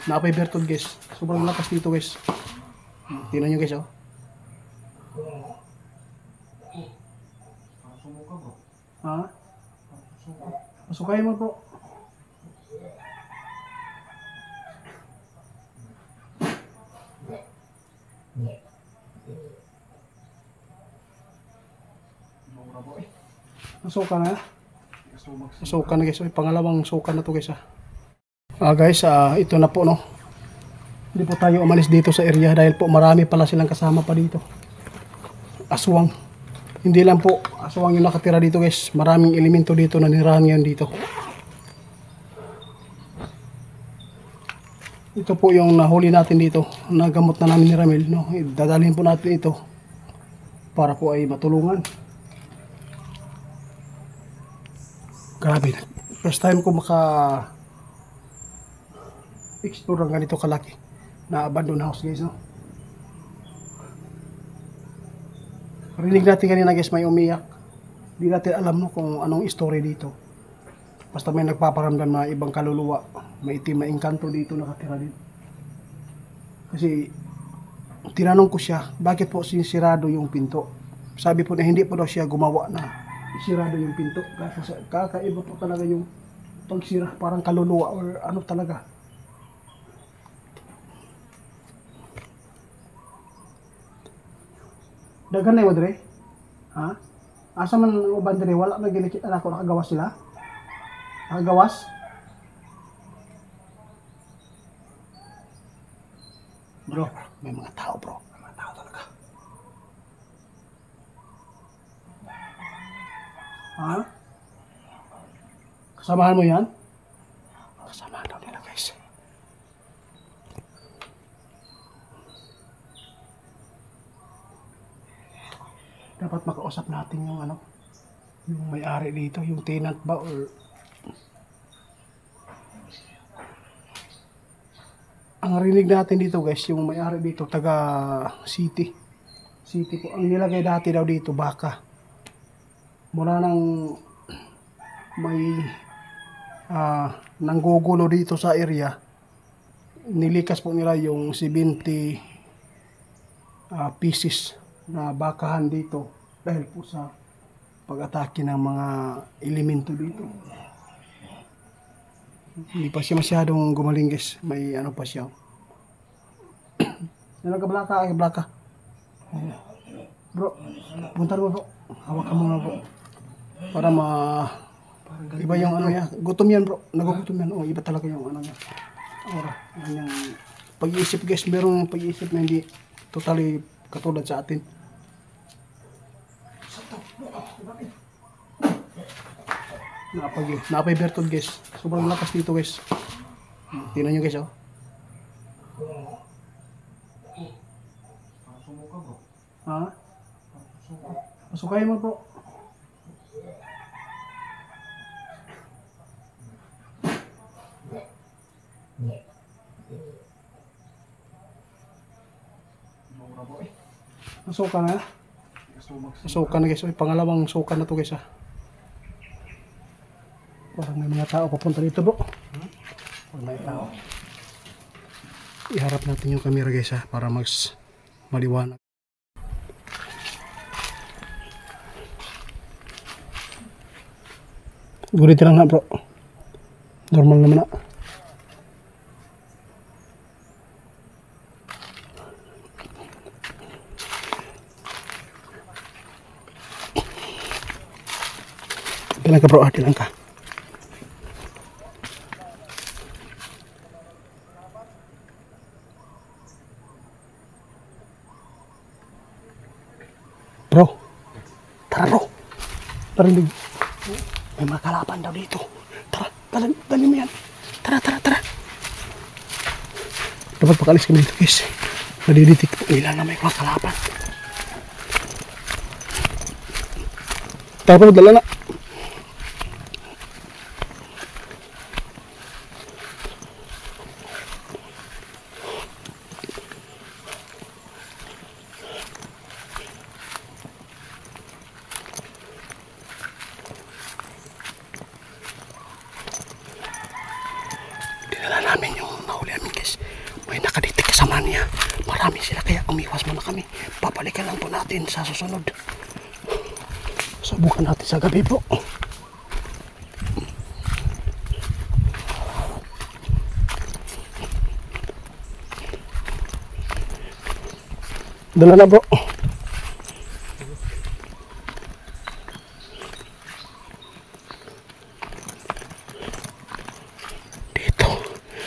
Napay bertod guys. Sobrang lakas dito guys. Tingnan nyo guys oh. Ha? Masukayin mo po. Masuka na. Masuka na guys. Pangalawang suka na to guys guys, ito na po no. Hindi po tayo umalis dito sa area dahil po marami pala silang kasama pa dito. Aswang. Hindi lang po aswang yung nakatira dito guys. Maraming elemento dito na nirahan ngayon dito. Ito po yung nahuli natin dito. Nagamot na namin ni Ramil no. Dadalhin po natin ito para po ay matulungan. Grabe. First time ko explore ng ganito kalaki na abandoned house guys no. Rinig natin kanina guys may umiyak. Hindi natin alam no kung anong story dito. Basta may nagpaparamdam na ibang kaluluwa. May itim na engkanto dito nakatira din. Kasi tinanong ko siya, bakit po sinisirado yung pinto? Sabi po na hindi po daw siya gumawa na isirado yung pinto. Kakaiba po talaga yung pagsira, parang kaluluwa or ano talaga. Dagan na yun, Dre? Ha? Asa man ang uban, Dre? Wala na gilikit anak ko, nakagawas sila? Nakagawas? Bro, may mga tao bro. May mga tao talaga. Ha? Kasamahan mo yan? Kasamahan daw nila guys. Dapat makausap natin yung ano, yung may-ari dito, yung tenant ba or ang rinig natin dito guys, yung may-ari dito taga city po. Ang nilagay dati daw dito baka. Mula nang may nanggugulo dito sa area, nilikas po nila yung 70 pieces na bakahan dito dahil po sa pag-atake ng mga elemento dito. Hindi pa siya masyadong gumaling guys. May ano pa siya. Ano ka blaka? Ay blaka. Bro, punta mo bro. Hawakan mo na bro. Para iba yung ano niya. Gutom yan bro. Nagugutom yan. Oh, iba talaga yung ano niya. Ora, yung pag-iisip guys. Merong pag-iisip na hindi totally katulad sa atin. Napay bertod guys. Sobrang lakas dito guys. Tingnan nyo guys oh. Ha? Masukayin mo po. Masuka na. Masuka na guys. Pangalawang suka na to guys Parang may mga tao papunta dito bro. Parang may tao. Iharap natin yung camera guys para mas maliwanag. Gurito lang na bro. Normal naman na. Dilan ka bro, dilan ka. Bro, tara bro. Parinig. May mga kalaban daw dito. Tara, dali mo yan. Tara. Dapat pakalis kami dito guys. Nadiditik po nila na may mga kalaban. Tara po, dala na. tira niya. Marami sila kaya umiwas muna kami. Babalikan lang po natin sa susunod. Subukan natin sa gabi po. Dala na bro. Dito.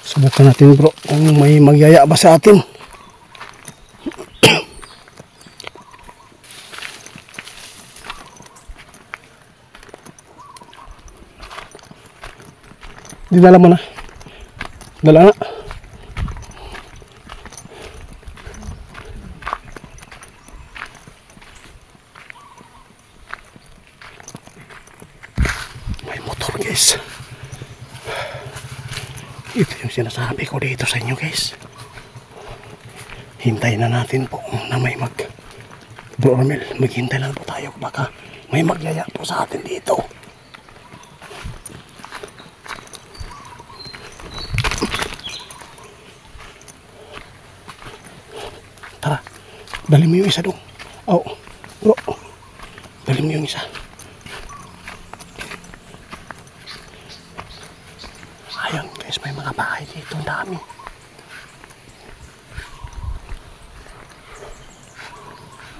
Subukan natin bro kung may magyaya ba sa atin. Dinala mo na. Dala na. May motor guys. Ito yung sinasabi ko dito sa inyo guys. Hintayin na natin po na may Bro Romel, maghintay lang po tayo. Baka may magyaya po sa atin dito. Tara, dali mo yung isa dong. Oh, bro, dali mo yung isa. Ayun guys, may mga bahay dito. Ang dami.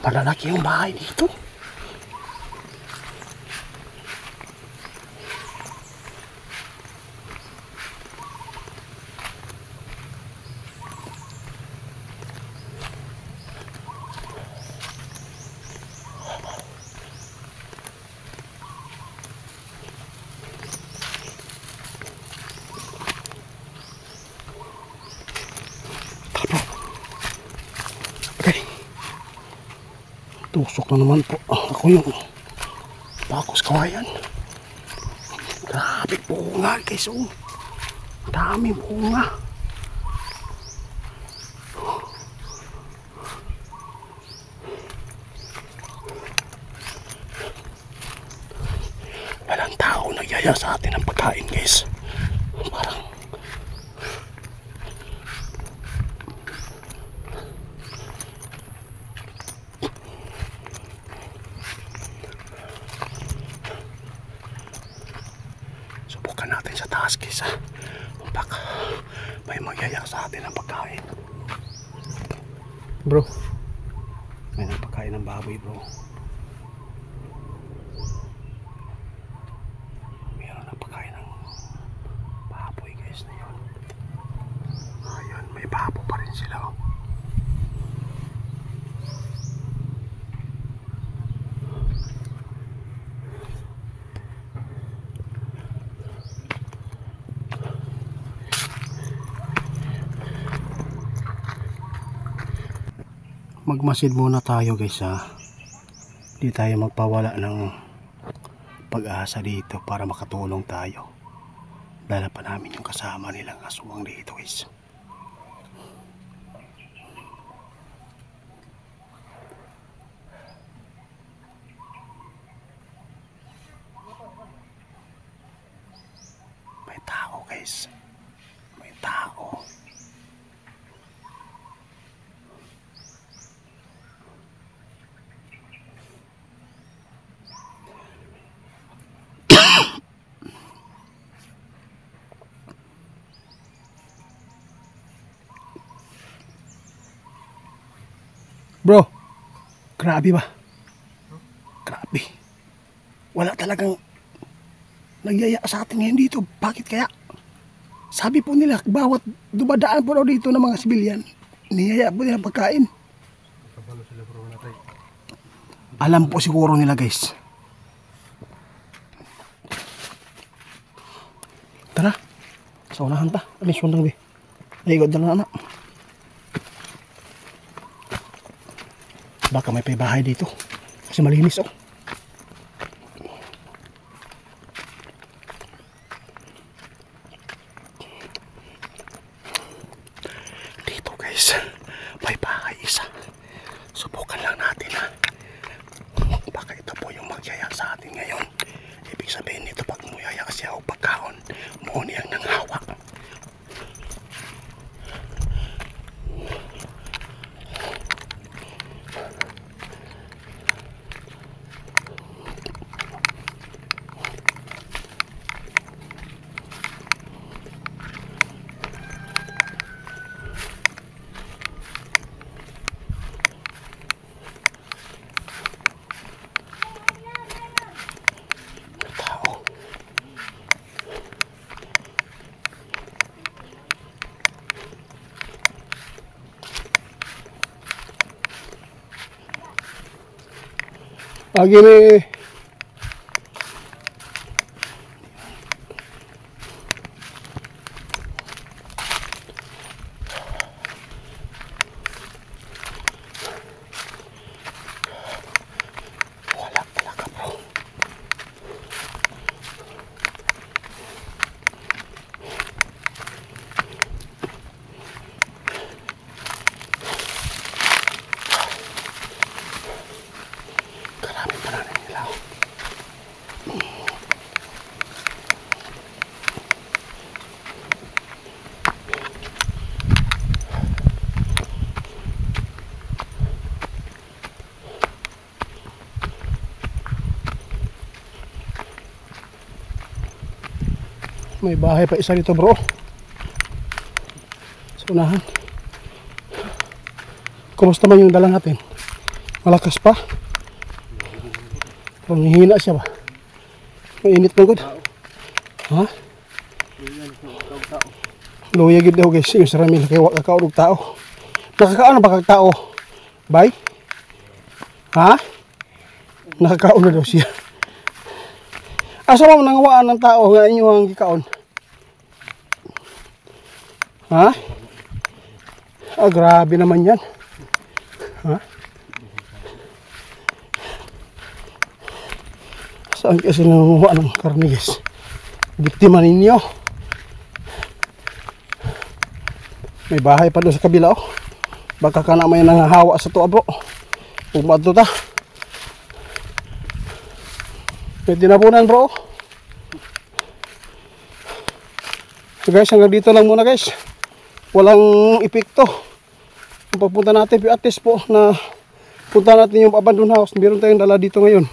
Malalaki yung bahay dito. Tusok na naman po. Ako yung bakos kawayan. Grabe bunga guys. Oh. Dami bunga. Walang tao nagyaya sa atin ng pagkain guys. Parang subukan natin sa taas guys ha. Baka may magyaya sa atin ng pagkain. Bro, may nagpakain ng baboy bro. Mayroon nagpakain ng baboy guys na yun. Ayun, may babo pa rin sila oh. Magmasid muna tayo guys ha. Hindi tayo magpawala ng pag-asa dito para makatulong tayo. Dala pa namin yung kasama nilang aswang dito guys. May tao guys. May tao. Bro, grabe ba? Grabe. Wala talagang nagyaya sa atin ngayon dito. Bakit kaya? Sabi po nila, bawat dumadaan po daw dito ng mga sibilyan, niyaya po nila pagkain. Alam po siguro nila guys. Tara, sa unahan ta. Alis mo lang di. Naigod na anak. Baka may bahay dito. Kasi malinis oh. Dito guys, may bahay isa. Subukan lang natin ha. Baka ito po yung magyaya sa atin ngayon. Ibig sabihin nito pag muyaya siya o pagkaon, muon niyang nanghawa. Lagi may wala talaga bro. Karami pa na nila. May bahay pa isa dito bro. Sa unahan. Kumusta man yung dala natin? Malakas pa? Parang hihina siya ba? Mainit na good. Ha? Luya gid daw guys. Yung saramil kay wak kakaon og tao. Nakakaano ba kag tao? Bay? Ha? Nakakaon na daw siya. Asa mo nangawaan ng tao nga inyo ang gikaon? Ha? Ah, grabe naman yan. Ha? Saan kasi nanguha ng karne guys? Biktima ninyo. May bahay pa doon sa kabila oh. Baka ka na may nangahawa sa tuwa bro. Umad ta. May tinapunan bro. So guys, hanggang dito lang muna guys. Walang epekto. Kung papunta natin at least po na punta natin yung abandoned house. Meron tayong dala dito ngayon.